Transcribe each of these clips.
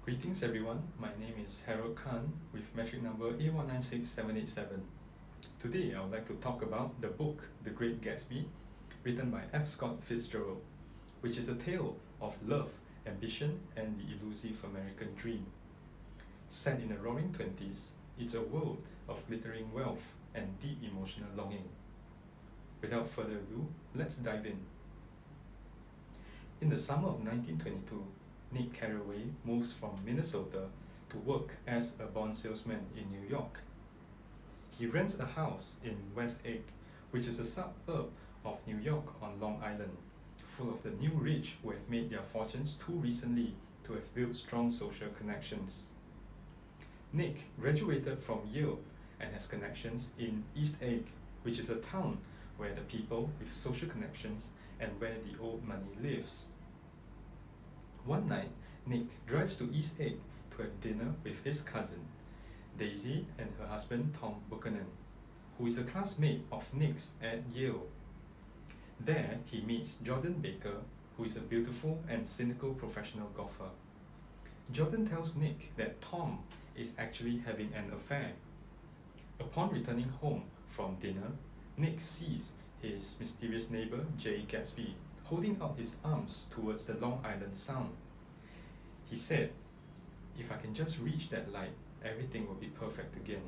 Greetings everyone, my name is Harold Khan with metric number A196787. Today I would like to talk about the book The Great Gatsby, written by F. Scott Fitzgerald, which is a tale of love, ambition, and the elusive American dream. Set in the roaring 20s, it's a world of glittering wealth and deep emotional longing. Without further ado, let's dive in. In the summer of 1922, Nick Carraway moves from Minnesota to work as a bond salesman in New York. He rents a house in West Egg, which is a suburb of New York on Long Island, full of the new rich who have made their fortunes too recently to have built strong social connections. Nick graduated from Yale and has connections in East Egg, which is a town where the people with social connections and where the old money lives. One night, Nick drives to East Egg to have dinner with his cousin, Daisy, and her husband Tom Buchanan, who is a classmate of Nick's at Yale. There, he meets Jordan Baker, who is a beautiful and cynical professional golfer. Jordan tells Nick that Tom is actually having an affair. Upon returning home from dinner, Nick sees his mysterious neighbor, Jay Gatsby, holding out his arms towards the Long Island Sound. He said, "If I can just reach that light, everything will be perfect again."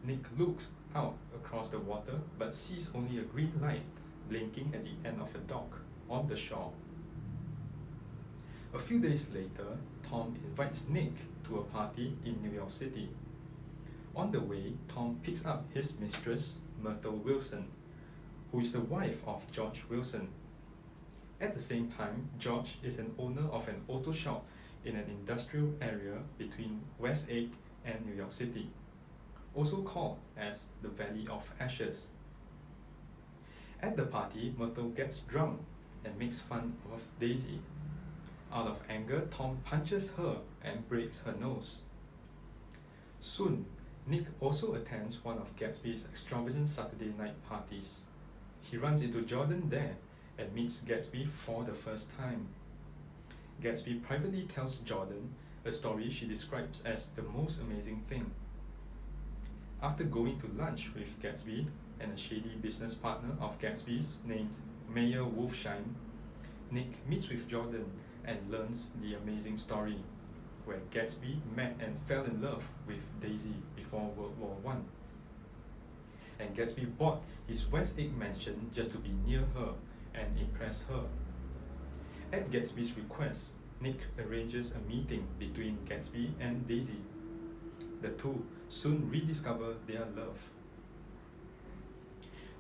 Nick looks out across the water but sees only a green light blinking at the end of a dock on the shore. A few days later, Tom invites Nick to a party in New York City. On the way, Tom picks up his mistress, Myrtle Wilson, who is the wife of George Wilson. At the same time, George is an owner of an auto shop in an industrial area between West Egg and New York City, also called as the Valley of Ashes. At the party, Myrtle gets drunk and makes fun of Daisy. Out of anger, Tom punches her and breaks her nose. Soon, Nick also attends one of Gatsby's extravagant Saturday night parties. He runs into Jordan there and meets Gatsby for the first time. Gatsby privately tells Jordan a story she describes as the most amazing thing. After going to lunch with Gatsby and a shady business partner of Gatsby's named Mayer Wolfsheim, Nick meets with Jordan and learns the amazing story, where Gatsby met and fell in love with Daisy before World War I. And Gatsby bought his West Egg mansion just to be near her and impress her. At Gatsby's request, Nick arranges a meeting between Gatsby and Daisy. The two soon rediscover their love.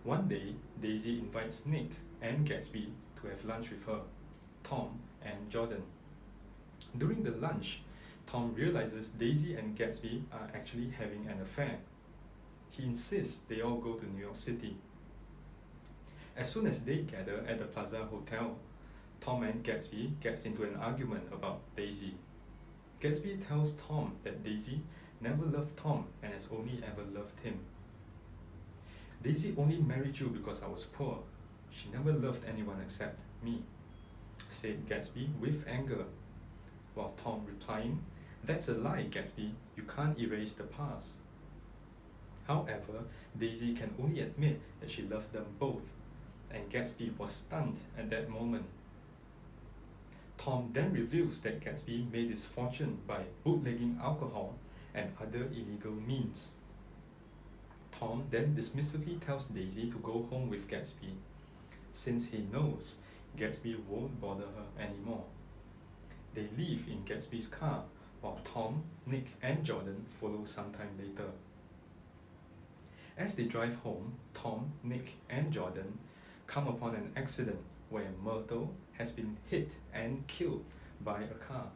One day, Daisy invites Nick and Gatsby to have lunch with her, Tom and Jordan. During the lunch, Tom realizes Daisy and Gatsby are actually having an affair. He insists they all go to New York City. As soon as they gather at the Plaza Hotel, Tom and Gatsby gets into an argument about Daisy. Gatsby tells Tom that Daisy never loved Tom and has only ever loved him. "Daisy only married you because I was poor. She never loved anyone except me," said Gatsby with anger, while Tom replying, "That's a lie, Gatsby. You can't erase the past." However, Daisy can only admit that she loved them both, and Gatsby was stunned at that moment. Tom then reveals that Gatsby made his fortune by bootlegging alcohol and other illegal means. Tom then dismissively tells Daisy to go home with Gatsby, since he knows Gatsby won't bother her anymore. They leave in Gatsby's car, while Tom, Nick, and Jordan follow sometime later. As they drive home, Tom, Nick, and Jordan come upon an accident where Myrtle has been hit and killed by a car.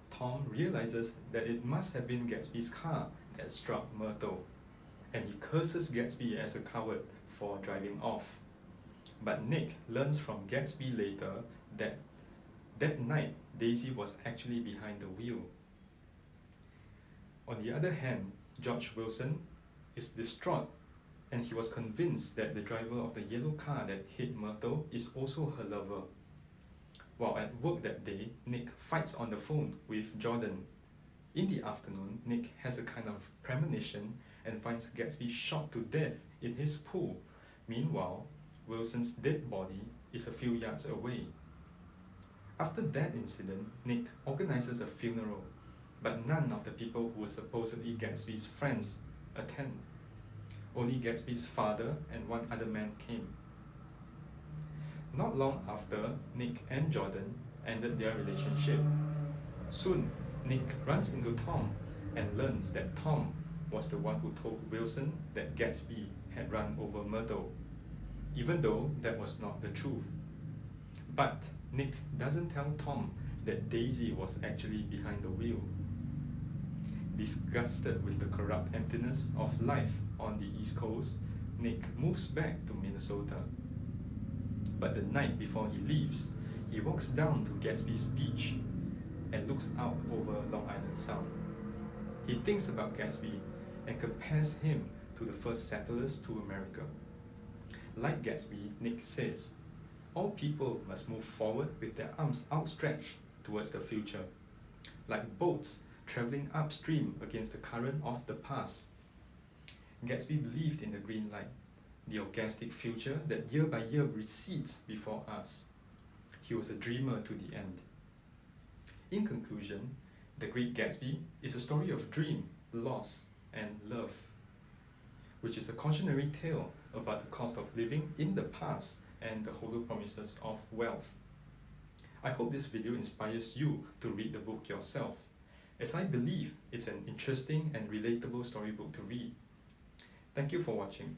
Tom realizes that it must have been Gatsby's car that struck Myrtle, and he curses Gatsby as a coward for driving off. But Nick learns from Gatsby later that that night Daisy was actually behind the wheel. On the other hand, George Wilson is distraught, and he was convinced that the driver of the yellow car that hit Myrtle is also her lover. While at work that day, Nick fights on the phone with Jordan. In the afternoon, Nick has a kind of premonition and finds Gatsby shot to death in his pool. Meanwhile, Wilson's dead body is a few yards away. After that incident, Nick organizes a funeral, but none of the people who were supposedly Gatsby's friends attend. Only Gatsby's father and one other man came. Not long after, Nick and Jordan ended their relationship. Soon, Nick runs into Tom and learns that Tom was the one who told Wilson that Gatsby had run over Myrtle, even though that was not the truth. But Nick doesn't tell Tom that Daisy was actually behind the wheel. Disgusted with the corrupt emptiness of life on the East Coast, Nick moves back to Minnesota. But the night before he leaves, he walks down to Gatsby's beach and looks out over Long Island Sound. He thinks about Gatsby and compares him to the first settlers to America. Like Gatsby, Nick says, all people must move forward with their arms outstretched towards the future, like boats traveling upstream against the current of the past. Gatsby believed in the green light, the orgastic future that year by year recedes before us. He was a dreamer to the end. In conclusion, The Great Gatsby is a story of dream, loss, and love, which is a cautionary tale about the cost of living in the past and the hollow promises of wealth. I hope this video inspires you to read the book yourself, as I believe it's an interesting and relatable storybook to read. Thank you for watching.